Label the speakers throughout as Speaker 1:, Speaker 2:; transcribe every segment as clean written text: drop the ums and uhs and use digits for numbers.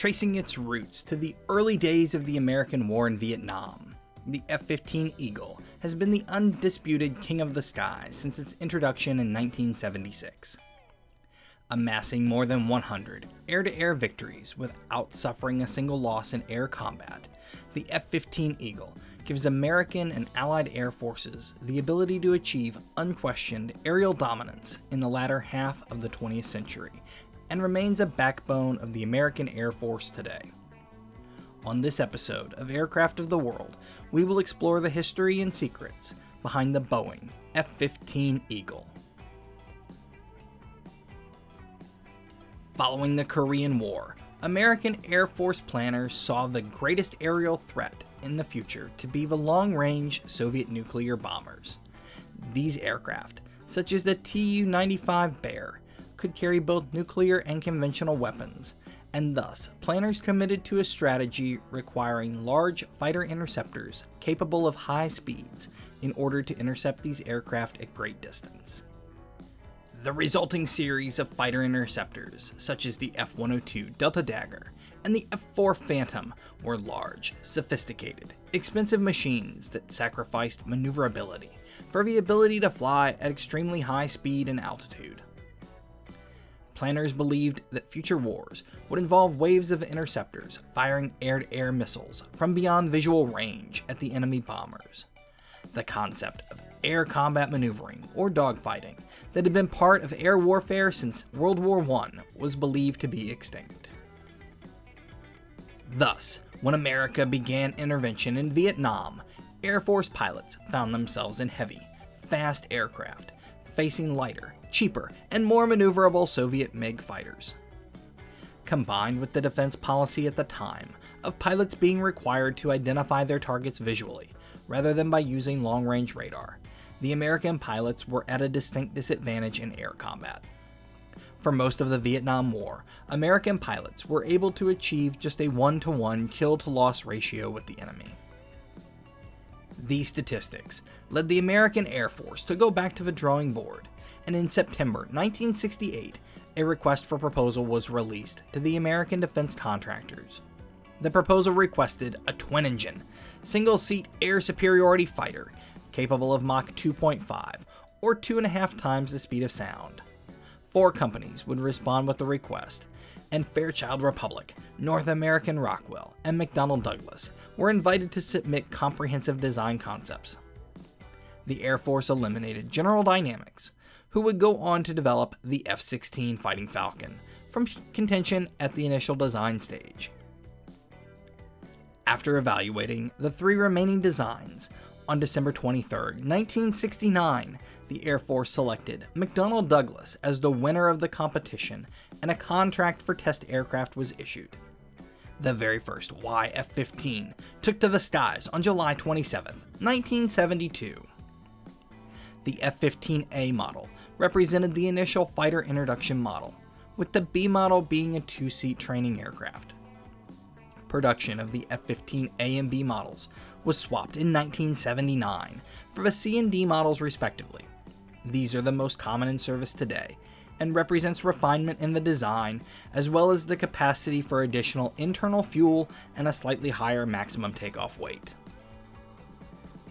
Speaker 1: Tracing its roots to the early days of the American war in Vietnam, the F-15 Eagle has been the undisputed king of the sky since its introduction in 1976. Amassing more than 100 air-to-air victories without suffering a single loss in air combat, the F-15 Eagle gives American and Allied air forces the ability to achieve unquestioned aerial dominance in the latter half of the 20th century, and remains a backbone of the American Air Force today. On this episode of Aircraft of the World, we will explore the history and secrets behind the Boeing F-15 Eagle. Following the Korean War, American Air Force planners saw the greatest aerial threat in the future to be the long-range Soviet nuclear bombers. These aircraft, such as the Tu-95 Bear, could carry both nuclear and conventional weapons, and thus planners committed to a strategy requiring large fighter interceptors capable of high speeds in order to intercept these aircraft at great distance. The resulting series of fighter interceptors, such as the F-102 Delta Dagger and the F-4 Phantom, were large, sophisticated, expensive machines that sacrificed maneuverability for the ability to fly at extremely high speed and altitude. Planners believed that future wars would involve waves of interceptors firing air-to-air missiles from beyond visual range at the enemy bombers. The concept of air combat maneuvering, or dogfighting, that had been part of air warfare since World War I was believed to be extinct. Thus, when America began intervention in Vietnam, Air Force pilots found themselves in heavy, fast aircraft, facing lighter, cheaper, and more maneuverable Soviet MiG fighters. Combined with the defense policy at the time of pilots being required to identify their targets visually, rather than by using long-range radar, the American pilots were at a distinct disadvantage in air combat. For most of the Vietnam War, American pilots were able to achieve just a 1-to-1 kill-to-loss ratio with the enemy. These statistics led the American Air Force to go back to the drawing board, and in September 1968, a request for proposal was released to the American defense contractors. The proposal requested a twin-engine, single-seat air superiority fighter capable of Mach 2.5, or 2.5 times the speed of sound. 4 companies would respond with the request, and Fairchild Republic, North American Rockwell, and McDonnell Douglas were invited to submit comprehensive design concepts. The Air Force eliminated General Dynamics, who would go on to develop the F-16 Fighting Falcon, from contention at the initial design stage. After evaluating the 3 remaining designs, on December 23, 1969, the Air Force selected McDonnell Douglas as the winner of the competition, and a contract for test aircraft was issued. The very first YF-15 took to the skies on July 27, 1972. The F-15A model represented the initial fighter introduction model, with the B model being a 2-seat training aircraft. Production of the F-15A and B models was swapped in 1979 for the C and D models respectively. These are the most common in service today, and represents refinement in the design, as well as the capacity for additional internal fuel and a slightly higher maximum takeoff weight.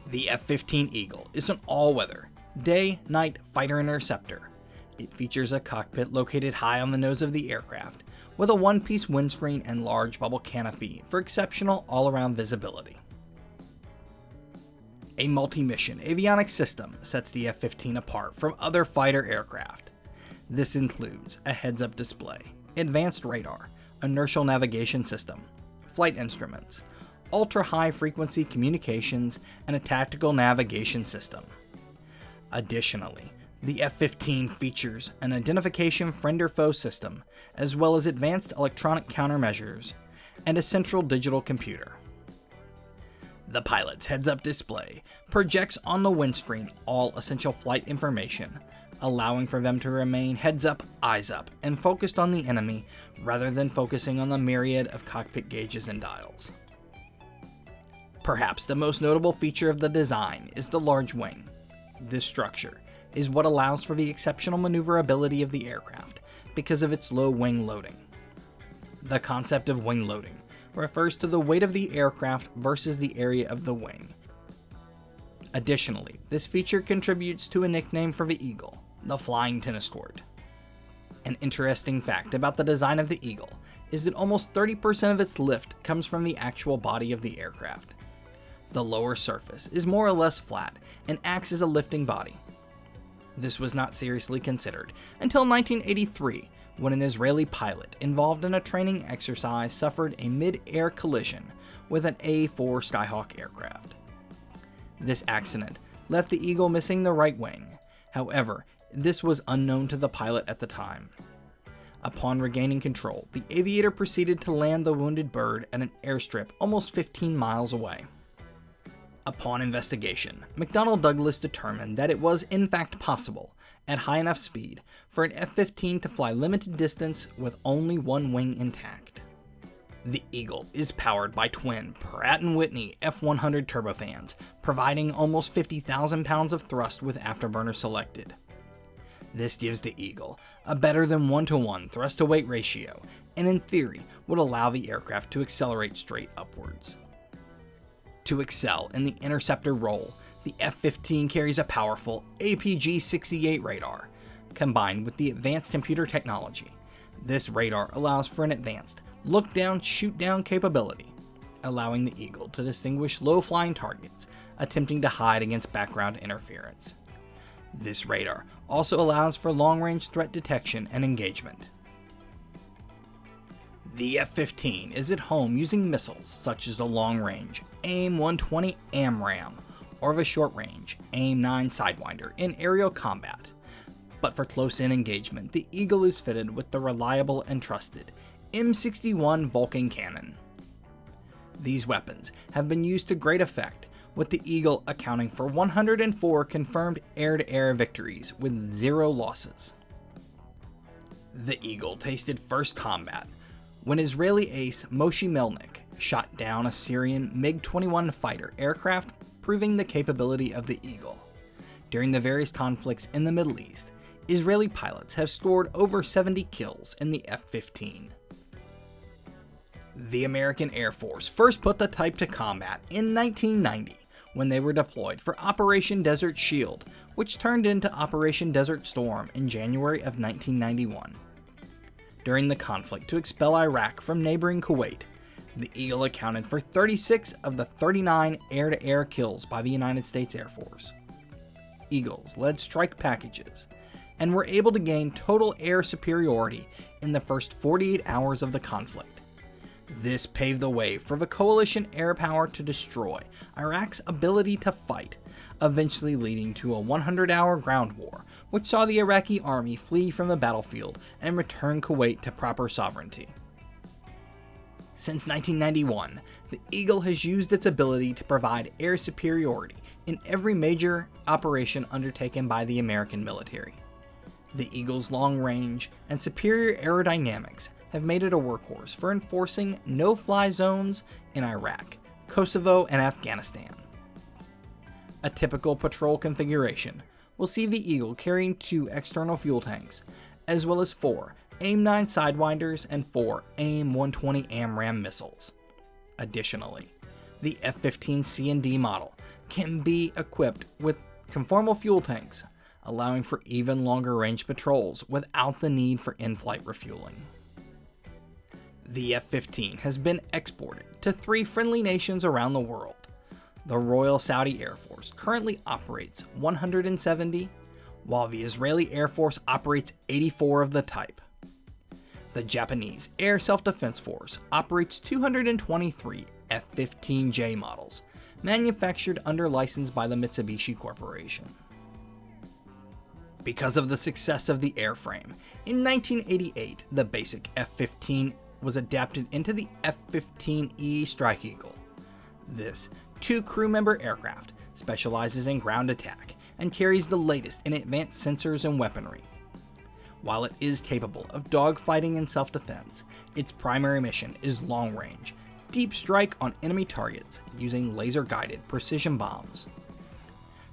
Speaker 1: The F-15 Eagle is an all-weather, day-night fighter interceptor. It features a cockpit located high on the nose of the aircraft, with a one-piece windscreen and large bubble canopy for exceptional all-around visibility. A multi-mission avionics system sets the F-15 apart from other fighter aircraft. This includes a heads-up display, advanced radar, inertial navigation system, flight instruments, ultra-high-frequency communications, and a tactical navigation system. Additionally, the F-15 features an identification friend or foe system, as well as advanced electronic countermeasures, and a central digital computer. The pilot's heads-up display projects on the windscreen all essential flight information, allowing for them to remain heads up, eyes up, and focused on the enemy rather than focusing on the myriad of cockpit gauges and dials. Perhaps the most notable feature of the design is the large wing. This structure is what allows for the exceptional maneuverability of the aircraft because of its low wing loading. The concept of wing loading refers to the weight of the aircraft versus the area of the wing. Additionally, this feature contributes to a nickname for the Eagle, the flying tennis court. An interesting fact about the design of the Eagle is that almost 30% of its lift comes from the actual body of the aircraft. The lower surface is more or less flat and acts as a lifting body. This was not seriously considered until 1983, when an Israeli pilot involved in a training exercise suffered a mid-air collision with an A-4 Skyhawk aircraft. This accident left the Eagle missing the right wing. However, this was unknown to the pilot at the time. Upon regaining control, the aviator proceeded to land the wounded bird at an airstrip almost 15 miles away. Upon investigation, McDonnell Douglas determined that it was in fact possible, at high enough speed, for an F-15 to fly limited distance with only one wing intact. The Eagle is powered by twin Pratt & Whitney F100 turbofans, providing almost 50,000 pounds of thrust with afterburner selected. This gives the Eagle a better than 1-to-1 thrust-to-weight ratio, and in theory would allow the aircraft to accelerate straight upwards. To excel in the interceptor role, the F-15 carries a powerful APG-68 radar, combined with the advanced computer technology. This radar allows for an advanced look-down, shoot-down capability, allowing the Eagle to distinguish low-flying targets attempting to hide against background interference. This radar also allows for long-range threat detection and engagement. The F-15 is at home using missiles such as the long-range AIM-120 AMRAAM or the short-range AIM-9 Sidewinder in aerial combat. But for close-in engagement, the Eagle is fitted with the reliable and trusted M61 Vulcan cannon. These weapons have been used to great effect, with the Eagle accounting for 104 confirmed air-to-air victories with 0 losses. The Eagle tasted first combat when Israeli ace Moshe Melnick shot down a Syrian MiG-21 fighter aircraft, proving the capability of the Eagle. During the various conflicts in the Middle East, Israeli pilots have scored over 70 kills in the F-15. The American Air Force first put the type to combat in 1990 when they were deployed for Operation Desert Shield, which turned into Operation Desert Storm in January of 1991. During the conflict to expel Iraq from neighboring Kuwait, the Eagle accounted for 36 of the 39 air-to-air kills by the United States Air Force. Eagles led strike packages and were able to gain total air superiority in the first 48 hours of the conflict. This paved the way for the coalition air power to destroy Iraq's ability to fight, eventually leading to a 100-hour ground war, which saw the Iraqi army flee from the battlefield and return Kuwait to proper sovereignty. Since 1991, the Eagle has used its ability to provide air superiority in every major operation undertaken by the American military. The Eagle's long range and superior aerodynamics have made it a workhorse for enforcing no-fly zones in Iraq, Kosovo, and Afghanistan. A typical patrol configuration will see the Eagle carrying 2 external fuel tanks, as well as 4 AIM-9 Sidewinders and 4 AIM-120 AMRAAM missiles. Additionally, the F-15 C&D model can be equipped with conformal fuel tanks, allowing for even longer range patrols without the need for in-flight refueling. The F-15 has been exported to 3 friendly nations around the world. The Royal Saudi Air Force currently operates 170, while the Israeli Air Force operates 84 of the type. The Japanese Air Self-Defense Force operates 223 F-15J models, manufactured under license by the Mitsubishi Corporation. Because of the success of the airframe, in 1988 the basic F-15 was adapted into the F-15E Strike Eagle. This 2-crew-member aircraft specializes in ground attack and carries the latest in advanced sensors and weaponry. While it is capable of dogfighting and self-defense, its primary mission is long-range, deep strike on enemy targets using laser-guided precision bombs.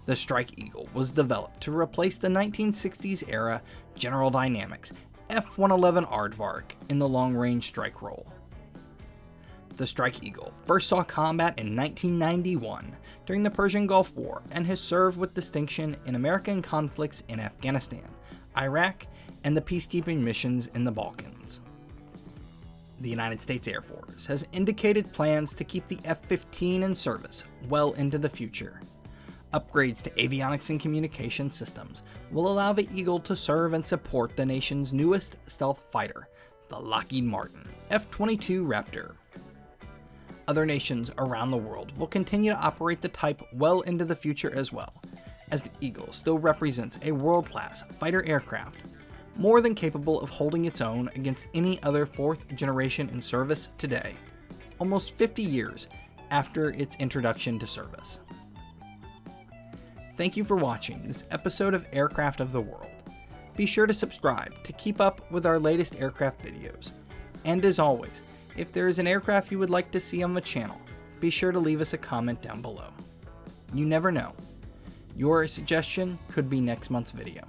Speaker 1: The Strike Eagle was developed to replace the 1960s-era General Dynamics F-111 Aardvark in the long-range strike role. The Strike Eagle first saw combat in 1991 during the Persian Gulf War and has served with distinction in American conflicts in Afghanistan, Iraq, and the peacekeeping missions in the Balkans. The United States Air Force has indicated plans to keep the F-15 in service well into the future. Upgrades to avionics and communication systems will allow the Eagle to serve and support the nation's newest stealth fighter, the Lockheed Martin F-22 Raptor. Other nations around the world will continue to operate the type well into the future as well, as the Eagle still represents a world-class fighter aircraft, more than capable of holding its own against any other fourth generation in service today, almost 50 years after its introduction to service. Thank you for watching this episode of Aircraft of the World. Be sure to subscribe to keep up with our latest aircraft videos. And as always, if there is an aircraft you would like to see on the channel, be sure to leave us a comment down below. You never know. Your suggestion could be next month's video.